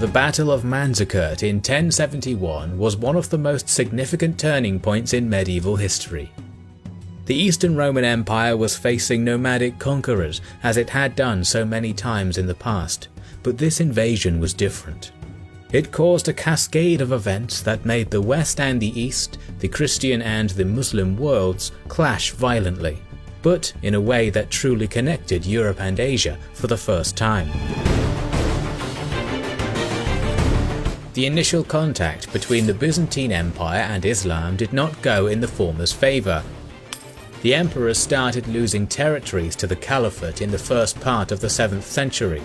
The Battle of Malazgirt in 1071 was one of the most significant turning points in medieval history. The Eastern Roman Empire was facing nomadic conquerors as it had done so many times in the past, but this invasion was different. It caused a cascade of events that made the West and the East, the Christian and the Muslim worlds, clash violently, but in a way that truly connected Europe and Asia for the first time. The initial contact between the Byzantine Empire and Islam did not go in the former's favour. The emperors started losing territories to the Caliphate in the first part of the 7th century.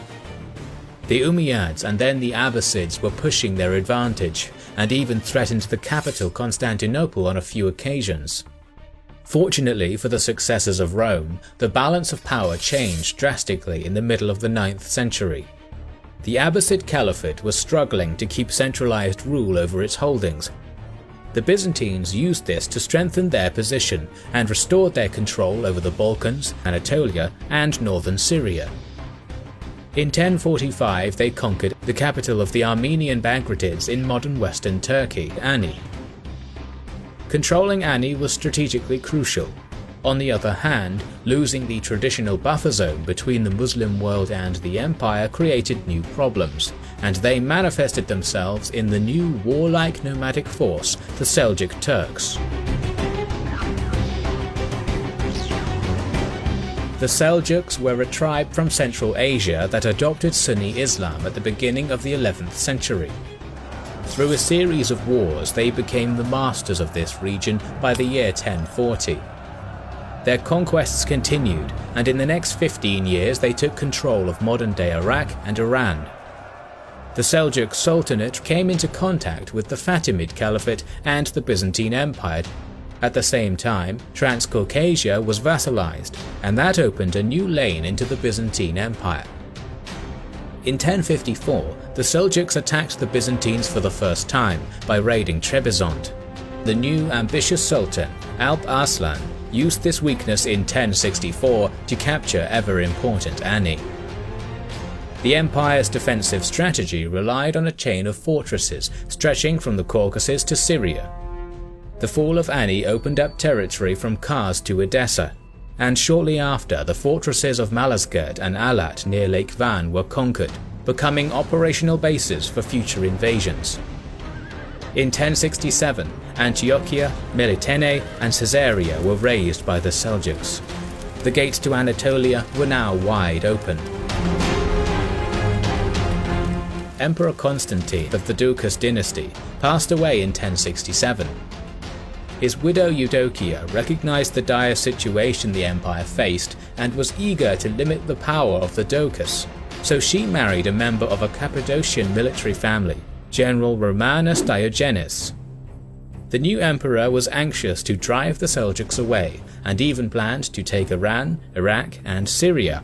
The Umayyads and then the Abbasids were pushing their advantage, and even threatened the capital Constantinople on a few occasions. Fortunately for the successors of Rome, the balance of power changed drastically in the middle of the 9th century. The Abbasid Caliphate was struggling to keep centralized rule over its holdings. The Byzantines used this to strengthen their position and restored their control over the Balkans, Anatolia, and northern Syria. In 1045 they conquered the capital of the Armenian Bagratids in modern western Turkey, Ani. Controlling Ani was strategically crucial. On the other hand, losing the traditional buffer zone between the Muslim world and the empire created new problems, and they manifested themselves in the new warlike nomadic force, the Seljuk Turks. The Seljuks were a tribe from Central Asia that adopted Sunni Islam at the beginning of the 11th century. Through a series of wars, they became the masters of this region by the year 1040. Their conquests continued, and in the next 15 years they took control of modern-day Iraq and Iran. The Seljuk Sultanate came into contact with the Fatimid Caliphate and the Byzantine Empire. At the same time, Transcaucasia was vassalized, and that opened a new lane into the Byzantine Empire. In 1054, the Seljuks attacked the Byzantines for the first time by raiding Trebizond. The new ambitious sultan, Alp Arslan, used this weakness in 1064 to capture ever-important Ani. The empire's defensive strategy relied on a chain of fortresses stretching from the Caucasus to Syria. The fall of Ani opened up territory from Kars to Edessa, and shortly after the fortresses of Malazgirt and Alat near Lake Van were conquered, becoming operational bases for future invasions. In 1067, Antiochia, Melitene, and Caesarea were razed by the Seljuks. The gates to Anatolia were now wide open. Emperor Constantine of the Doukas dynasty passed away in 1067. His widow Eudokia recognized the dire situation the empire faced and was eager to limit the power of the Doukas, so she married a member of a Cappadocian military family, General Romanos Diogenes. The new emperor was anxious to drive the Seljuks away and even planned to take Iran, Iraq, and Syria.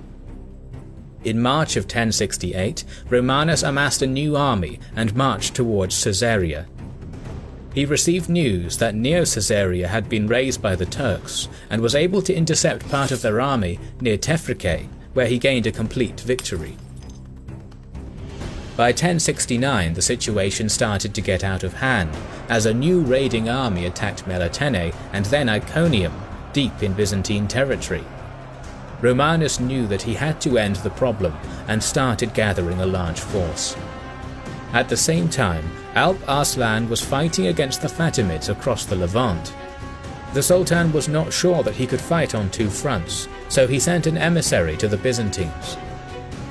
In March of 1068, Romanos amassed a new army and marched towards Caesarea. He received news that Neo-Caesarea had been razed by the Turks and was able to intercept part of their army near Tefrike, where he gained a complete victory. By 1069 the situation started to get out of hand, as a new raiding army attacked Melitene and then Iconium, deep in Byzantine territory. Romanos knew that he had to end the problem and started gathering a large force. At the same time, Alp Arslan was fighting against the Fatimids across the Levant. The Sultan was not sure that he could fight on two fronts, so he sent an emissary to the Byzantines.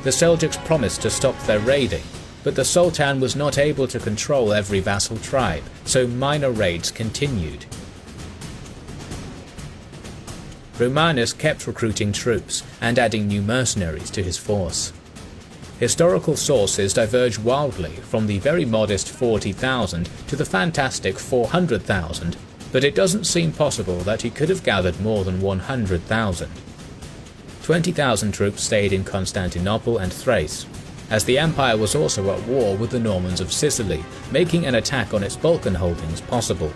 The Seljuks promised to stop their raiding, but the Sultan was not able to control every vassal tribe, so minor raids continued. Romanos kept recruiting troops and adding new mercenaries to his force. Historical sources diverge wildly from the very modest 40,000 to the fantastic 400,000, but it doesn't seem possible that he could have gathered more than 100,000. 20,000 troops stayed in Constantinople and Thrace, as the empire was also at war with the Normans of Sicily, making an attack on its Balkan holdings possible.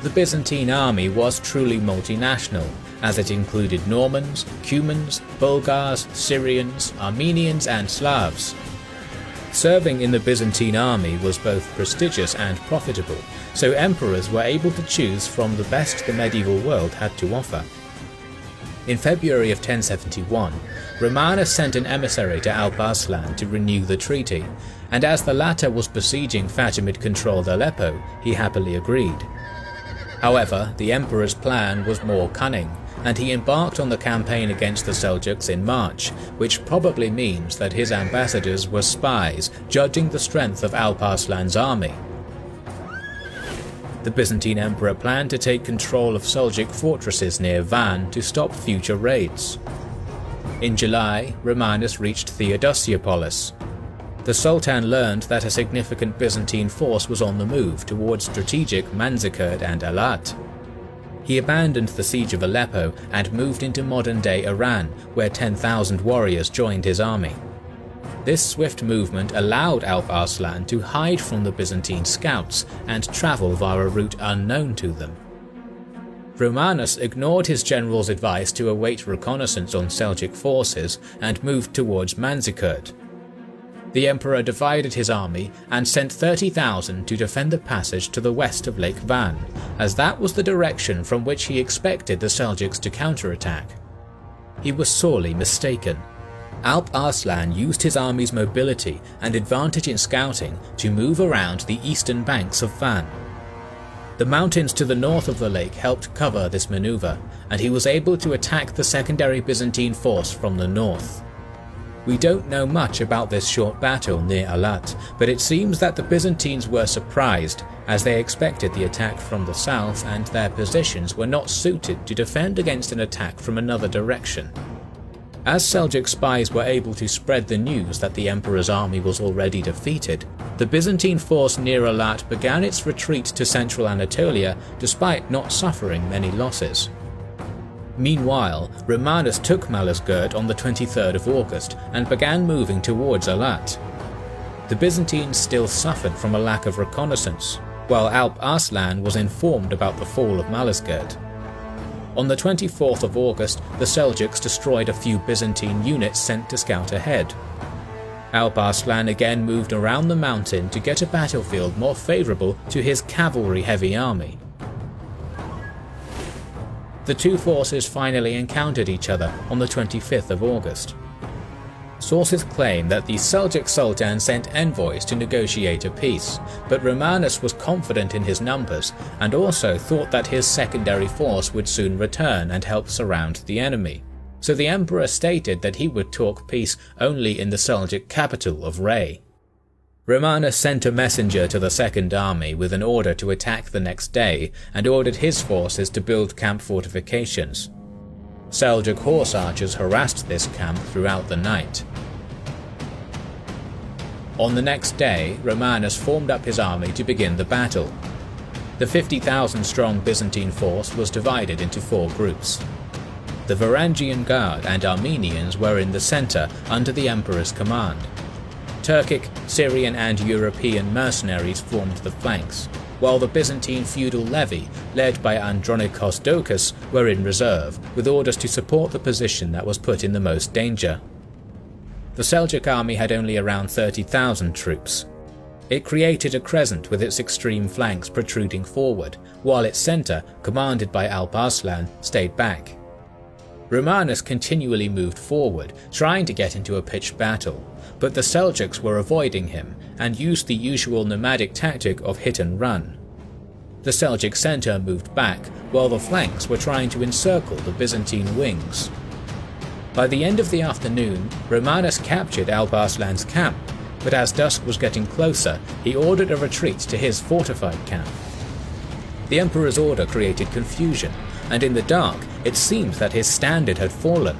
The Byzantine army was truly multinational, as it included Normans, Cumans, Bulgars, Syrians, Armenians and Slavs. Serving in the Byzantine army was both prestigious and profitable, so emperors were able to choose from the best the medieval world had to offer. In February of 1071, Romanos sent an emissary to Alp Arslan to renew the treaty, and as the latter was besieging Fatimid-controlled Aleppo, he happily agreed. However, the emperor's plan was more cunning, and he embarked on the campaign against the Seljuks in March, which probably means that his ambassadors were spies judging the strength of Alp Arslan's army. The Byzantine emperor planned to take control of Seljuk fortresses near Van to stop future raids. In July, Romanos reached Theodosiopolis. The Sultan learned that a significant Byzantine force was on the move towards strategic Malazgirt and Alat. He abandoned the siege of Aleppo and moved into modern-day Iran, where 10,000 warriors joined his army. This swift movement allowed Alp Arslan to hide from the Byzantine scouts and travel via a route unknown to them. Romanos ignored his general's advice to await reconnaissance on Seljuk forces and moved towards Malazgirt. The emperor divided his army and sent 30,000 to defend the passage to the west of Lake Van, as that was the direction from which he expected the Seljuks to counterattack. He was sorely mistaken. Alp Arslan used his army's mobility and advantage in scouting to move around the eastern banks of Van. The mountains to the north of the lake helped cover this maneuver, and he was able to attack the secondary Byzantine force from the north. We don't know much about this short battle near Alat, but it seems that the Byzantines were surprised, as they expected the attack from the south and their positions were not suited to defend against an attack from another direction. As Seljuk spies were able to spread the news that the emperor's army was already defeated, the Byzantine force near Alat began its retreat to central Anatolia despite not suffering many losses. Meanwhile, Romanos took Malazgirt on the 23rd of August and began moving towards Alat. The Byzantines still suffered from a lack of reconnaissance, while Alp Arslan was informed about the fall of Malazgirt. On the 24th of August, the Seljuks destroyed a few Byzantine units sent to scout ahead. Alp Arslan again moved around the mountain to get a battlefield more favourable to his cavalry-heavy army. The two forces finally encountered each other on the 25th of August. Sources claim that the Seljuk Sultan sent envoys to negotiate a peace, but Romanos was confident in his numbers and also thought that his secondary force would soon return and help surround the enemy. So the emperor stated that he would talk peace only in the Seljuk capital of Rey. Romanos sent a messenger to the Second Army with an order to attack the next day and ordered his forces to build camp fortifications. Seljuk horse archers harassed this camp throughout the night. On the next day, Romanos formed up his army to begin the battle. The 50,000-strong Byzantine force was divided into four groups. The Varangian Guard and Armenians were in the centre under the emperor's command. Turkic, Syrian and European mercenaries formed the flanks, while the Byzantine feudal levy, led by Andronikos Doukas, were in reserve, with orders to support the position that was put in the most danger. The Seljuk army had only around 30,000 troops. It created a crescent with its extreme flanks protruding forward, while its centre, commanded by Alp Arslan, stayed back. Romanos continually moved forward, trying to get into a pitched battle, but the Seljuks were avoiding him and used the usual nomadic tactic of hit and run. The Seljuk centre moved back, while the flanks were trying to encircle the Byzantine wings. By the end of the afternoon, Romanos captured Alp Arslan's camp, but as dusk was getting closer, he ordered a retreat to his fortified camp. The emperor's order created confusion, and in the dark, it seemed that his standard had fallen.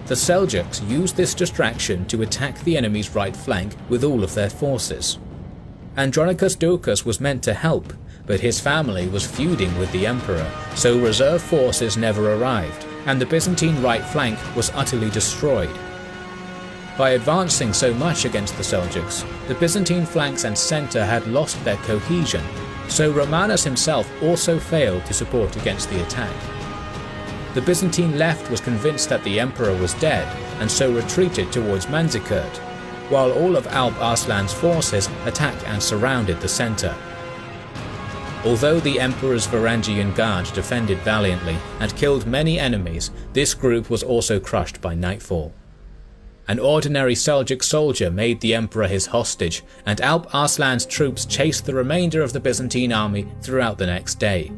The Seljuks used this distraction to attack the enemy's right flank with all of their forces. Andronikos Doukas was meant to help, but his family was feuding with the emperor, so reserve forces never arrived, and the Byzantine right flank was utterly destroyed. By advancing so much against the Seljuks, the Byzantine flanks and centre had lost their cohesion, so Romanos himself also failed to support against the attack. The Byzantine left was convinced that the emperor was dead, and so retreated towards Malazgirt. while all of Alp Arslan's forces attacked and surrounded the centre. Although the Emperor's Varangian Guard defended valiantly and killed many enemies, this group was also crushed by nightfall. An ordinary Seljuk soldier made the Emperor his hostage, and Alp Arslan's troops chased the remainder of the Byzantine army throughout the next day.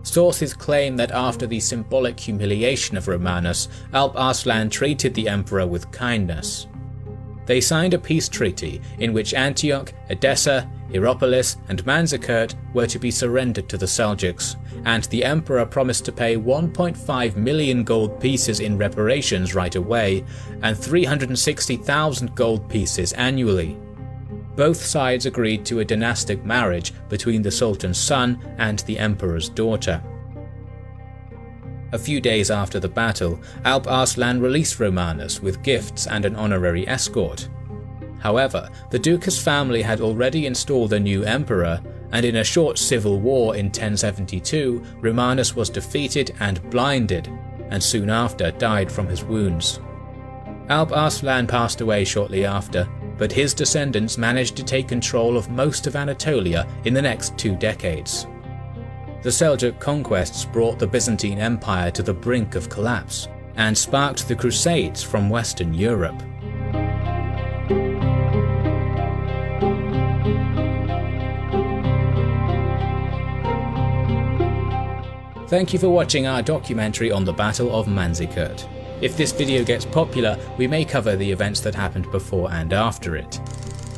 Sources claim that after the symbolic humiliation of Romanos, Alp Arslan treated the emperor with kindness. They signed a peace treaty in which Antioch, Edessa, Hierapolis and Malazgirt were to be surrendered to the Seljuks, and the emperor promised to pay 1.5 million gold pieces in reparations right away, and 360,000 gold pieces annually. Both sides agreed to a dynastic marriage between the sultan's son and the emperor's daughter. A few days after the battle, Alp Arslan released Romanos with gifts and an honorary escort. However, the Ducas family had already installed a new emperor, and in a short civil war in 1072, Romanos was defeated and blinded, and soon after died from his wounds. Alp Arslan passed away shortly after, but his descendants managed to take control of most of Anatolia in the next 2 decades. The Seljuk conquests brought the Byzantine Empire to the brink of collapse, and sparked the Crusades from Western Europe. Thank you for watching our documentary on the Battle of Malazgirt. If this video gets popular, we may cover the events that happened before and after it.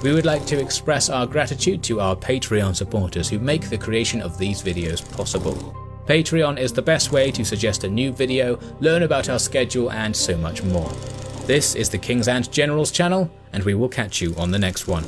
We would like to express our gratitude to our Patreon supporters who make the creation of these videos possible. Patreon is the best way to suggest a new video, learn about our schedule and so much more. This is the Kings and Generals channel, and we will catch you on the next one.